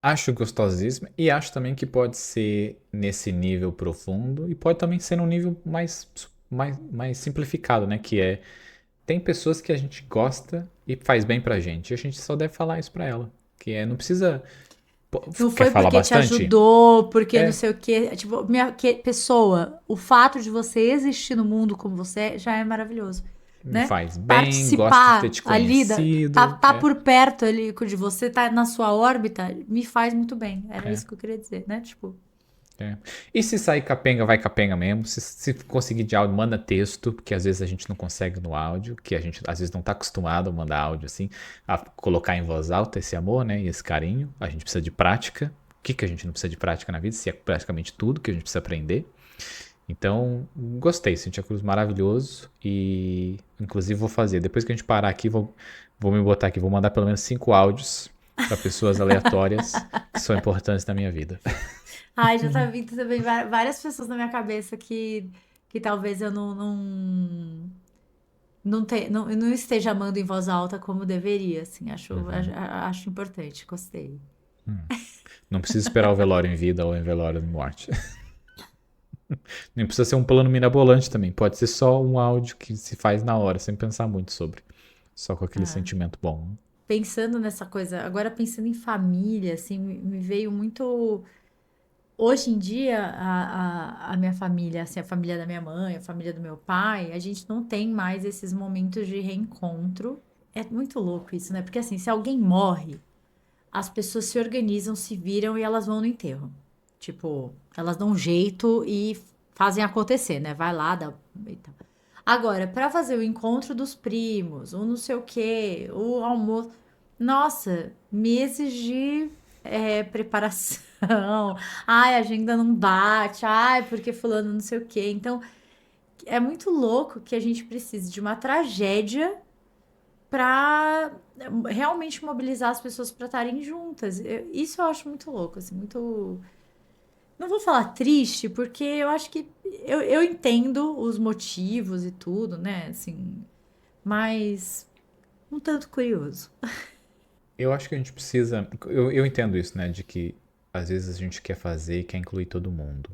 Acho gostosíssimo e acho também que pode ser nesse nível profundo e pode também ser num nível mais simplificado, né? Que é, tem pessoas que a gente gosta e faz bem pra gente, e a gente só deve falar isso pra ela. Que é, não precisa. Pô, Não quer foi falar porque te bastante? ajudou, porque não É, sei o quê. Tipo, pessoa, o fato de você existir no mundo como você é, já é maravilhoso, me né? faz bem, gosto de ter Participar te ali, conhecido. tá por perto ali de você, tá na sua órbita, me faz muito bem. Era É, isso que eu queria dizer, né? Tipo, é. E se sair capenga, vai capenga mesmo. Se conseguir de áudio, manda texto, porque às vezes a gente não consegue no áudio, que a gente às vezes não tá acostumado a mandar áudio assim, a colocar em voz alta esse amor, né? E esse carinho. A gente precisa de prática. O que a gente não precisa de prática na vida? Se é praticamente tudo que a gente precisa aprender. Então, gostei, Cintia Cruz, maravilhoso. E, inclusive, vou fazer. Depois que a gente parar aqui, vou me botar aqui. Vou mandar pelo menos 5 áudios para pessoas aleatórias que são importantes na minha vida. ai, já tá vindo também várias pessoas na minha cabeça que talvez eu não esteja amando em voz alta como deveria, assim. Uhum. Acho importante, gostei. Não precisa esperar o velório em vida ou em velório de morte. Nem precisa ser um plano mirabolante também. Pode ser só um áudio que se faz na hora, sem pensar muito sobre. Só com aquele Ah. sentimento bom. Pensando nessa coisa, agora pensando em família, assim, me veio muito. Hoje em dia, a minha família, assim, a família da minha mãe, a família do meu pai, a gente não tem mais esses momentos de reencontro. É muito louco isso, né? Porque assim, se alguém morre, as pessoas se organizam, se viram e elas vão no enterro. Tipo, elas dão um jeito e fazem acontecer, né? Vai lá, dá. E tal. Agora, para fazer o encontro dos primos, o não sei o quê, o almoço. Nossa, meses de preparação. Ai, a agenda não bate. Ai, porque fulano não sei o quê. Então, é muito louco que a gente precise de uma tragédia para realmente mobilizar as pessoas para estarem juntas. Isso eu acho muito louco, assim, muito. Não vou falar triste, porque eu acho que eu entendo os motivos e tudo, né? Assim, mas um tanto curioso. Eu acho que a gente precisa. Eu entendo isso, né? De que às vezes a gente quer fazer e quer incluir todo mundo.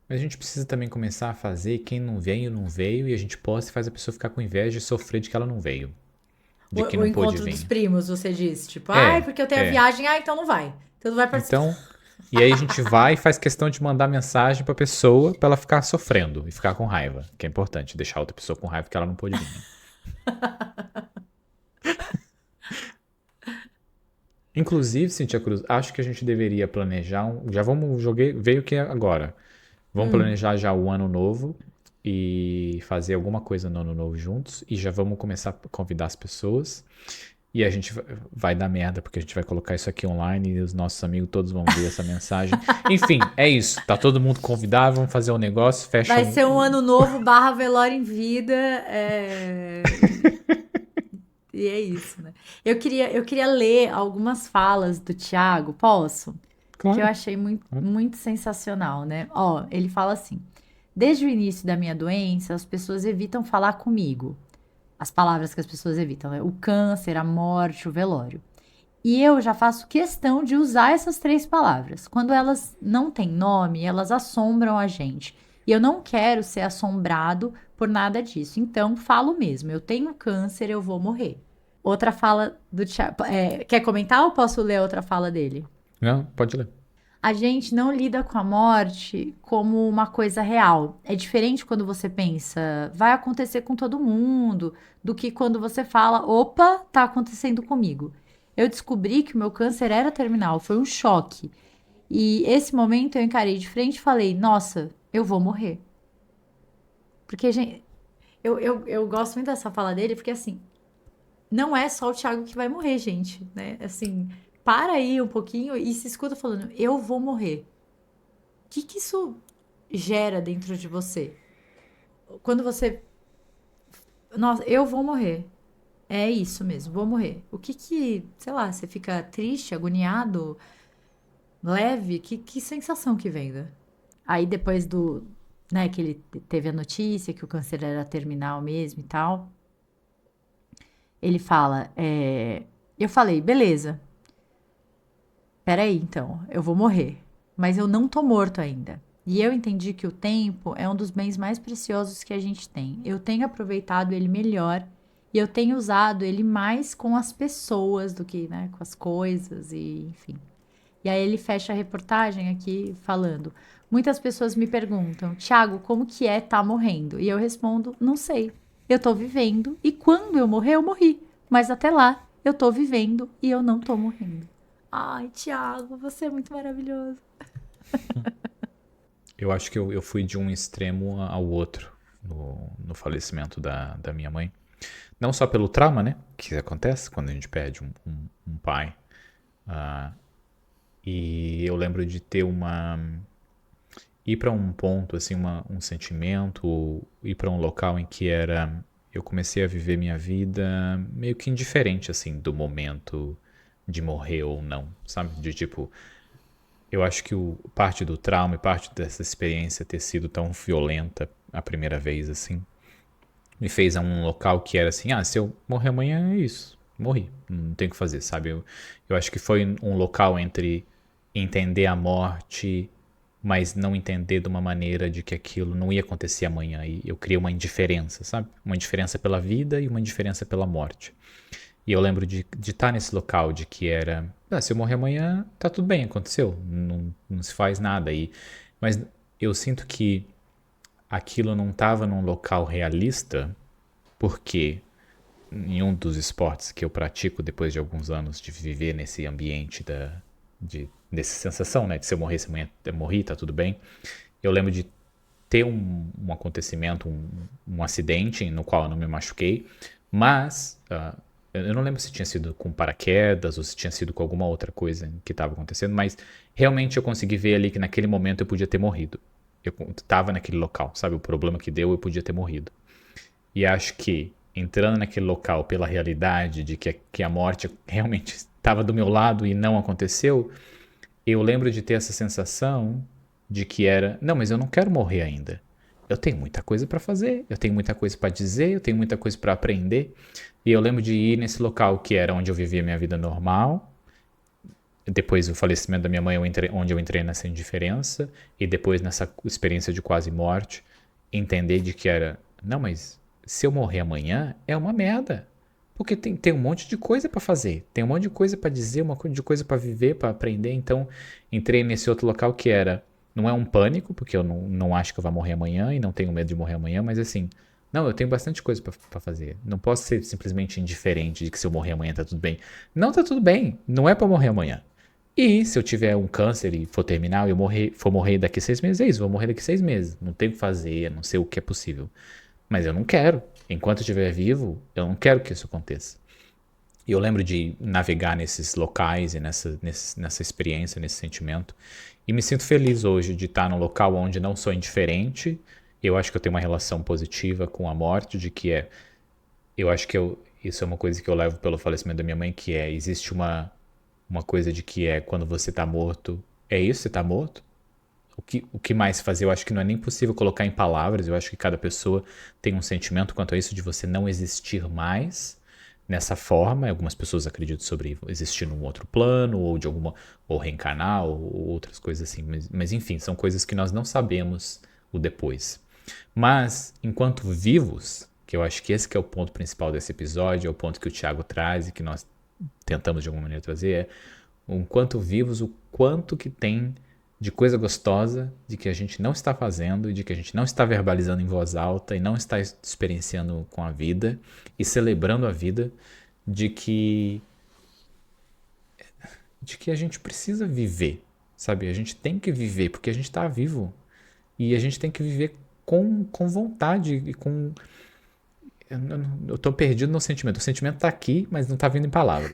Mas a gente precisa também começar a fazer quem não veio, não veio, e a gente posta e faz a pessoa ficar com inveja e sofrer de que ela não veio, de que O não pôde encontro dos vir. primos, você disse, tipo, ai, É, porque eu tenho a é. viagem, ah, então não vai. Então não vai participar. Então, e aí a gente vai e faz questão de mandar mensagem pra pessoa pra ela ficar sofrendo e ficar com raiva, que é importante, deixar outra pessoa com raiva que ela não pôde vir, né? Inclusive, Cintia Cruz, acho que a gente deveria planejar já vamos joguei, veio que é agora. Vamos Hum. planejar já o ano novo e fazer alguma coisa no ano novo juntos e já vamos começar a convidar as pessoas. E a gente vai dar merda porque a gente vai colocar isso aqui online e os nossos amigos todos vão ver essa mensagem. Enfim, é isso. Tá todo mundo convidado, vamos fazer um negócio, fecha Vai ser um um. ano novo barra velório em vida. E é isso, né? Eu queria ler algumas falas do Tiago, posso? Que eu Claro. achei muito, Claro. muito sensacional, né? Ó, ele fala assim: desde o início da minha doença, as pessoas evitam falar comigo. As palavras que as pessoas evitam, né? O câncer, a morte, o velório. E eu já faço questão de usar essas três palavras. Quando elas não têm nome, elas assombram a gente. E eu não quero ser assombrado por nada disso. Então, falo mesmo: eu tenho câncer, eu vou morrer. Outra fala do Thiago. Quer comentar ou posso ler outra fala dele? Não, pode ler. A gente não lida com a morte como uma coisa real. É diferente quando você pensa, vai acontecer com todo mundo, do que quando você fala, opa, tá acontecendo comigo. Eu descobri que o meu câncer era terminal, foi um choque. E esse momento eu encarei de frente e falei, nossa, eu vou morrer. Porque, gente, eu gosto muito dessa fala dele, porque assim, não é só o Thiago que vai morrer, gente, né? Assim, para aí um pouquinho e se escuta falando, eu vou morrer. Que isso gera dentro de você? Quando você. Nossa, eu vou morrer. É isso mesmo, vou morrer. Sei lá, você fica triste, agoniado, leve? Que sensação que vem, né? Aí depois né, que ele teve a notícia que o câncer era terminal mesmo e tal, ele fala, eu falei, beleza, peraí, então, eu vou morrer, mas eu não tô morto ainda. E eu entendi que o tempo é um dos bens mais preciosos que a gente tem. Eu tenho aproveitado ele melhor e eu tenho usado ele mais com as pessoas do que, né, com as coisas e enfim. E aí ele fecha a reportagem aqui falando: muitas pessoas me perguntam, Thiago, como que é estar morrendo? E eu respondo: não sei. Eu tô vivendo e quando eu morrer, eu morri. Mas até lá, eu tô vivendo e eu não tô morrendo. Ai, Thiago, você é muito maravilhoso. Eu acho que eu fui de um extremo ao outro no falecimento da minha mãe. Não só pelo trauma, né? Que acontece quando a gente perde um pai. Ah, e eu lembro de ter ir para um ponto, assim, um sentimento, ir para um local em que eu comecei a viver minha vida meio que indiferente, assim, do momento de morrer ou não, sabe? De tipo, eu acho que parte do trauma e parte dessa experiência ter sido tão violenta a primeira vez, assim, me fez a um local que era assim, se eu morrer amanhã é isso, morri, não tem o que fazer, sabe? Eu acho que foi um local entre entender a morte, mas não entender de uma maneira de que aquilo não ia acontecer amanhã. E eu criei uma indiferença, sabe? Uma indiferença pela vida e uma indiferença pela morte. E eu lembro de estar nesse local, de que era, se eu morrer amanhã, tá tudo bem, aconteceu, não se faz nada. Mas eu sinto que aquilo não estava num local realista, porque em um dos esportes que eu pratico depois de alguns anos de viver nesse ambiente dessa sensação, né, de se eu morrer, se amanhã eu morri, tá tudo bem. Eu lembro de ter um acontecimento, um acidente no qual eu não me machuquei, mas eu não lembro se tinha sido com paraquedas ou se tinha sido com alguma outra coisa que estava acontecendo, mas realmente eu consegui ver ali que naquele momento eu podia ter morrido. Eu estava naquele local, sabe? O problema que deu, eu podia ter morrido. E acho que entrando naquele local pela realidade de que a morte realmente estava do meu lado e não aconteceu, eu lembro de ter essa sensação de que não, mas eu não quero morrer ainda. Eu tenho muita coisa para fazer, eu tenho muita coisa para dizer, eu tenho muita coisa para aprender. E eu lembro de ir nesse local que era onde eu vivia minha vida normal. Depois do falecimento da minha mãe, onde eu entrei nessa indiferença. E depois nessa experiência de quase morte, entender de que não, mas se eu morrer amanhã, é uma merda. Porque tem um monte de coisa para fazer, tem um monte de coisa para dizer, um monte de coisa para viver, para aprender. Então, entrei nesse outro local que não é um pânico, porque eu não acho que eu vou morrer amanhã e não tenho medo de morrer amanhã, mas assim, não, eu tenho bastante coisa para fazer. Não posso ser simplesmente indiferente de que se eu morrer amanhã tá tudo bem. Não tá tudo bem, não é para morrer amanhã. E se eu tiver um câncer e for terminal e for morrer daqui a 6 meses, é isso, vou morrer daqui a 6 meses. Não tenho o que fazer, não sei o que é possível. Mas eu não quero. Enquanto eu estiver vivo, eu não quero que isso aconteça. E eu lembro de navegar nesses locais e nessa experiência, nesse sentimento. E me sinto feliz hoje de estar num local onde não sou indiferente. Eu acho que eu tenho uma relação positiva com a morte, eu acho que isso é uma coisa que eu levo pelo falecimento da minha mãe, existe uma coisa de que quando você está morto, é isso, você está morto? O que mais fazer? Eu acho que não é nem possível colocar em palavras. Eu acho que cada pessoa tem um sentimento quanto a isso de você não existir mais nessa forma. Algumas pessoas acreditam sobre existir num outro plano ou reencarnar ou outras coisas assim. Mas enfim, são coisas que nós não sabemos o depois. Mas enquanto vivos, que eu acho que esse que é o ponto principal desse episódio, é o ponto que o Thiago traz e que nós tentamos de alguma maneira trazer, enquanto vivos, o quanto que tem de coisa gostosa, de que a gente não está fazendo, de que a gente não está verbalizando em voz alta e não está experienciando com a vida e celebrando a vida, de que a gente precisa viver, sabe? A gente tem que viver porque a gente está vivo e a gente tem que viver com vontade e com... Eu tô perdido no sentimento. O sentimento tá aqui, mas não tá vindo em palavras.